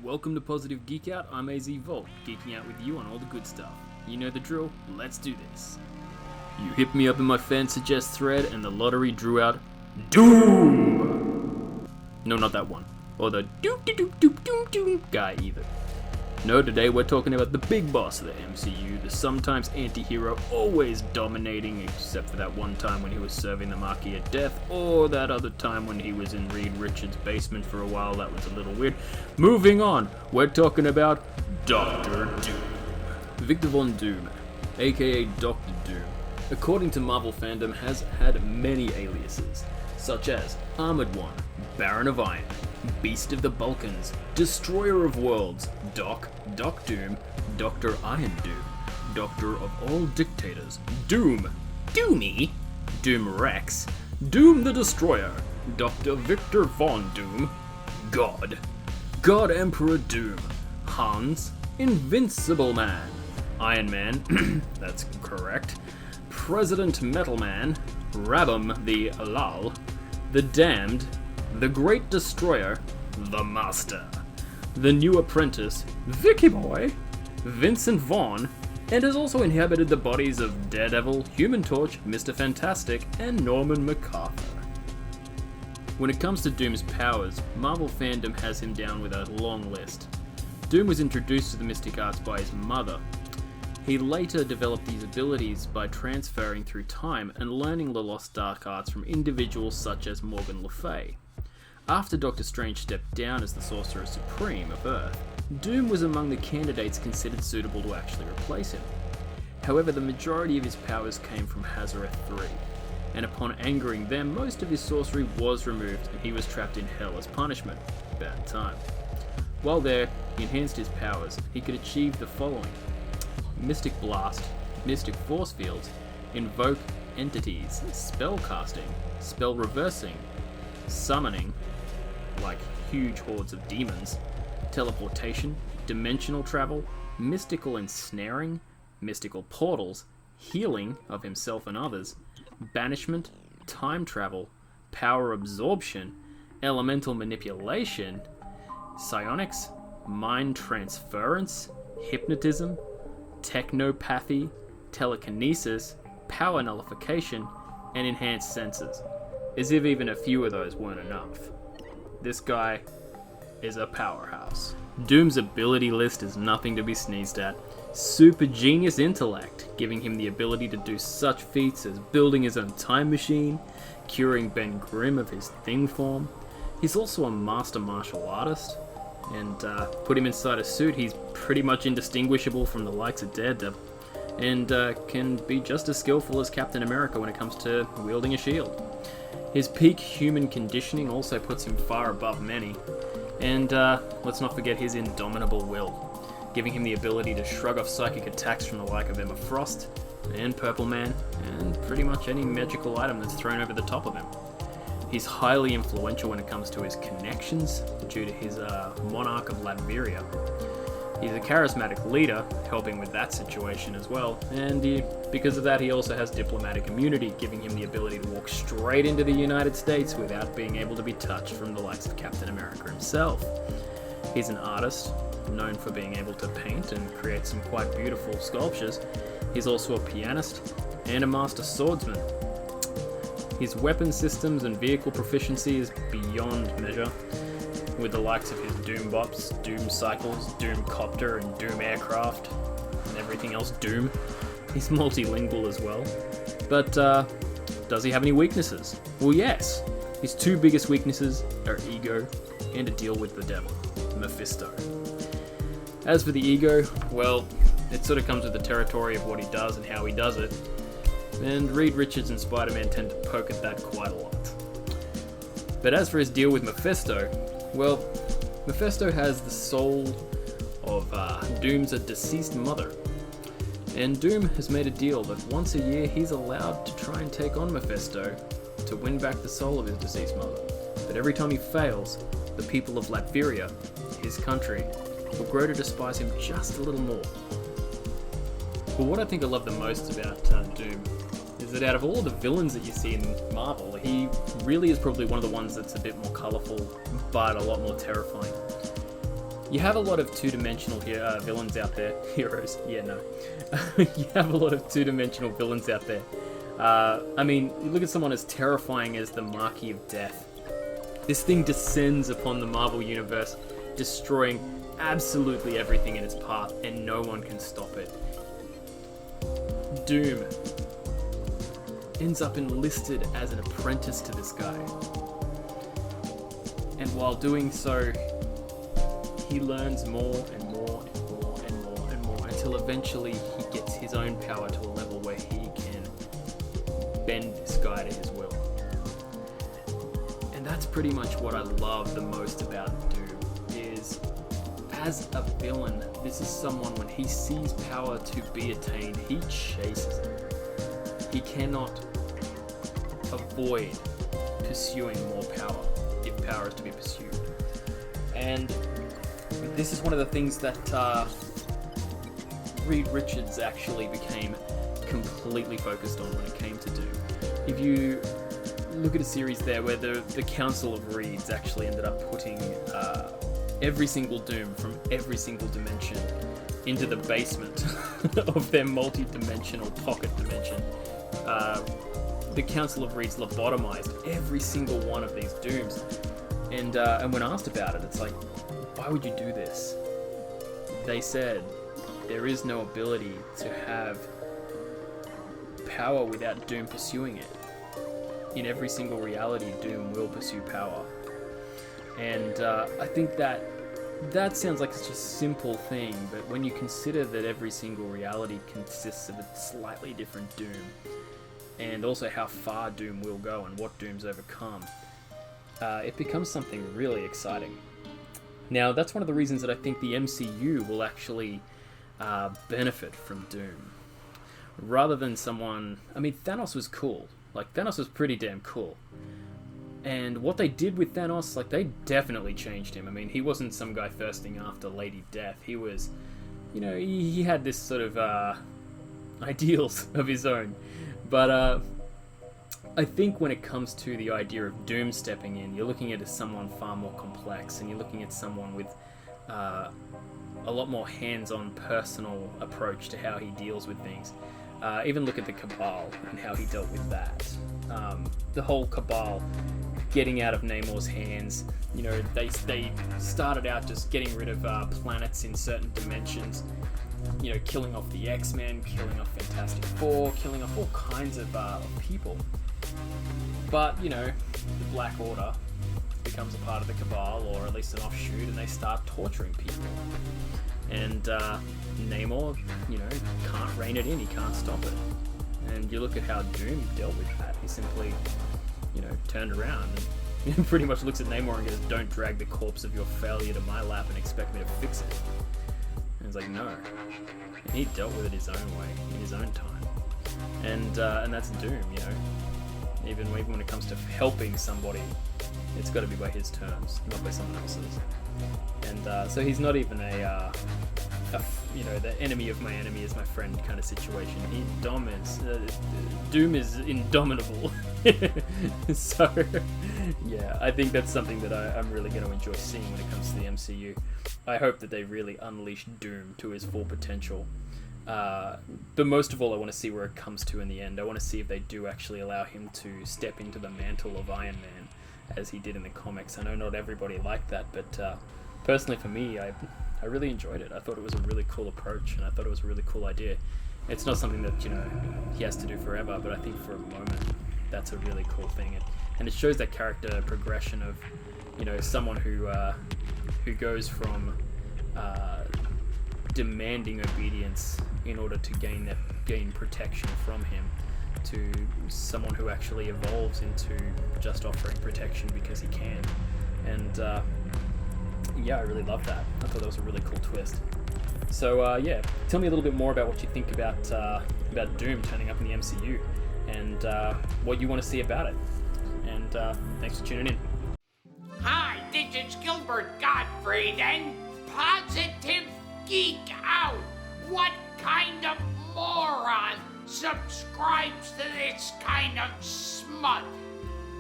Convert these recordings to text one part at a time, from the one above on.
Welcome to Positive Geek Out, I'm AZ Volt, geeking out with you on all the good stuff. You know the drill, let's do this. You hit me up in my fan suggest thread and the lottery drew out Doom! No, not that one. Or the doop doop doop doop doop guy either. No, today we're talking about the big boss of the MCU, the sometimes anti-hero, always dominating, except for that one time when he was serving the Marquis of Death, or that other time when he was in Reed Richards' basement for a while. That was a little weird. Moving on, we're talking about Dr. Doom. Victor Von Doom, aka Dr. Doom, according to Marvel fandom, has had many aliases, such as Armored One, Baron of Iron, Beast of the Balkans, Destroyer of Worlds, Doc Doom, Dr. Iron Doom, Doctor of All Dictators, Doom, Doomy, Doom Rex, Doom the Destroyer, Dr. Victor Von Doom, God Emperor Doom, Hans, Invincible Man, Iron Man, that's correct, President Metal Man, Rabum the Lal, the Damned, the Great Destroyer, the Master, the New Apprentice, Vicky Boy, Vincent Vaughn, and has also inhabited the bodies of Daredevil, Human Torch, Mr. Fantastic, and Norman MacArthur. When it comes to Doom's powers, Marvel fandom has him down with a long list. Doom was introduced to the mystic arts by his mother. He later developed these abilities by transferring through time and learning the lost dark arts from individuals such as Morgan Le Fay. After Doctor Strange stepped down as the Sorcerer Supreme of Earth, Doom was among the candidates considered suitable to actually replace him. However, the majority of his powers came from Hazareth 3, and upon angering them, most of his sorcery was removed and he was trapped in hell as punishment. Bad time. While there, he enhanced his powers. He could achieve the following: Mystic Blast, Mystic Force Fields, Invoke Entities, Spell Casting, Spell Reversing, Summoning, like huge hordes of demons, Teleportation, Dimensional Travel, Mystical Ensnaring, Mystical Portals, Healing of himself and others, Banishment, Time Travel, Power Absorption, Elemental Manipulation, Psionics, Mind Transference, Hypnotism, Technopathy, Telekinesis, Power Nullification, and Enhanced Senses. As if even a few of those weren't enough. This guy is a powerhouse. Doom's ability list is nothing to be sneezed at. Super genius intellect, giving him the ability to do such feats as building his own time machine, curing Ben Grimm of his thing form. He's also a master martial artist, and put him inside a suit, he's pretty much indistinguishable from the likes of Daredevil, and can be just as skillful as Captain America when it comes to wielding a shield. His peak human conditioning also puts him far above many, and let's not forget his indomitable will, giving him the ability to shrug off psychic attacks from the like of Emma Frost and Purple Man, and pretty much any magical item that's thrown over the top of him. He's highly influential when it comes to his connections, due to his Monarch of Latveria. He's a charismatic leader, helping with that situation as well, and because of that he also has diplomatic immunity, giving him the ability to walk straight into the United States without being able to be touched from the likes of Captain America himself. He's an artist, known for being able to paint and create some quite beautiful sculptures. He's also a pianist and a master swordsman. His weapon systems and vehicle proficiency is beyond measure, with the likes of his Doom Bops, Doom Cycles, Doom Copter, and Doom Aircraft, and everything else Doom. He's multilingual as well. But, does he have any weaknesses? Well, yes. His two biggest weaknesses are ego and a deal with the devil, Mephisto. As for the ego, well, it sort of comes with the territory of what he does and how he does it, and Reed Richards and Spider-Man tend to poke at that quite a lot. But as for his deal with Mephisto, well, Mephisto has the soul of Doom's deceased mother, and Doom has made a deal that once a year he's allowed to try and take on Mephisto to win back the soul of his deceased mother. But every time he fails, the people of Latveria, his country, will grow to despise him just a little more. But what I think I love the most about Doom is that out of all the villains that you see in Marvel, he really is probably one of the ones that's a bit more colourful, but a lot more terrifying. You have a lot of two-dimensional villains out there. Heroes. Yeah, no. You have a lot of two-dimensional villains out there. I mean, you look at someone as terrifying as the Marquis of Death. This thing descends upon the Marvel Universe, destroying absolutely everything in its path, and no one can stop it. Doom ends up enlisted as an apprentice to this guy. And while doing so, he learns more and more and more and more and more until eventually he gets his own power to a level where he can bend this guy to his will. And that's pretty much what I love the most about Doom, is as a villain, this is someone, when he sees power to be attained, he chases it. He cannot avoid pursuing more power, if power is to be pursued. And this is one of the things that Reed Richards actually became completely focused on when it came to Doom. If you look at a series there where the Council of Reeds actually ended up putting every single Doom from every single dimension into the basement of their multi-dimensional pocket dimension, the Council of Reeds lobotomized every single one of these Dooms. And when asked about it, it's like, why would you do this? They said, there is no ability to have power without Doom pursuing it. In every single reality, Doom will pursue power. And I think that sounds like such a simple thing, but when you consider that every single reality consists of a slightly different Doom, and also how far Doom will go and what Doom's overcome, it becomes something really exciting. Now, that's one of the reasons that I think the MCU will actually benefit from Doom. Rather than someone... I mean, Thanos was cool. Like, Thanos was pretty damn cool. And what they did with Thanos, like, they definitely changed him. I mean, he wasn't some guy thirsting after Lady Death. He was, you know, he had this sort of ideals of his own. But I think when it comes to the idea of Doom stepping in, you're looking at it as someone far more complex, and you're looking at someone with a lot more hands-on personal approach to how he deals with things. Even look at the Cabal and how he dealt with that. The whole Cabal getting out of Namor's hands, you know, they started out just getting rid of planets in certain dimensions, you know, killing off the X-Men, killing off Fantastic Four, killing off all kinds of people. But, you know, the Black Order becomes a part of the Cabal, or at least an offshoot, and they start torturing people. And Namor, you know, can't rein it in, he can't stop it. And you look at how Doom dealt with that. He simply, you know, turned around and pretty much looks at Namor and goes, "Don't drag the corpse of your failure to my lap and expect me to fix it." And he's like, no. And he dealt with it his own way, in his own time. And that's Doom, you know. Even when it comes to helping somebody, it's got to be by his terms, not by someone else's. And so he's not even a you know, the enemy of my enemy is my friend kind of situation. Doom is indomitable. So, yeah, I think that's something that I'm really going to enjoy seeing when it comes to the MCU. I hope that they really unleash Doom to his full potential. But most of all, I want to see where it comes to in the end. I want to see if they do actually allow him to step into the mantle of Iron Man, as he did in the comics. I know not everybody liked that, but personally for me, I really enjoyed it. I thought it was a really cool approach, and I thought it was a really cool idea. It's not something that, you know, he has to do forever, but I think for a moment, that's a really cool thing. And it shows that character progression of, you know, someone who goes from demanding obedience in order to gain protection from him, to someone who actually evolves into just offering protection because he can. And yeah, I really love that. I thought that was a really cool twist. So yeah, tell me a little bit more about what you think about Doom turning up in the MCU, and what you want to see about it. And thanks for tuning in. Hi, this is Gilbert Gottfried and Positive Geek Out. What kind of moron subscribes to this kind of smut?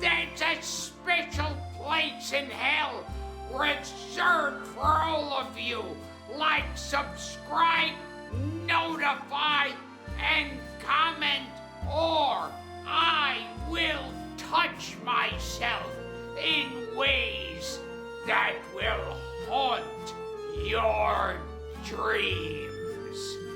There's a special place in hell reserved for all of you. Like, subscribe, notify, and comment, or I will touch myself in ways that will haunt your dreams.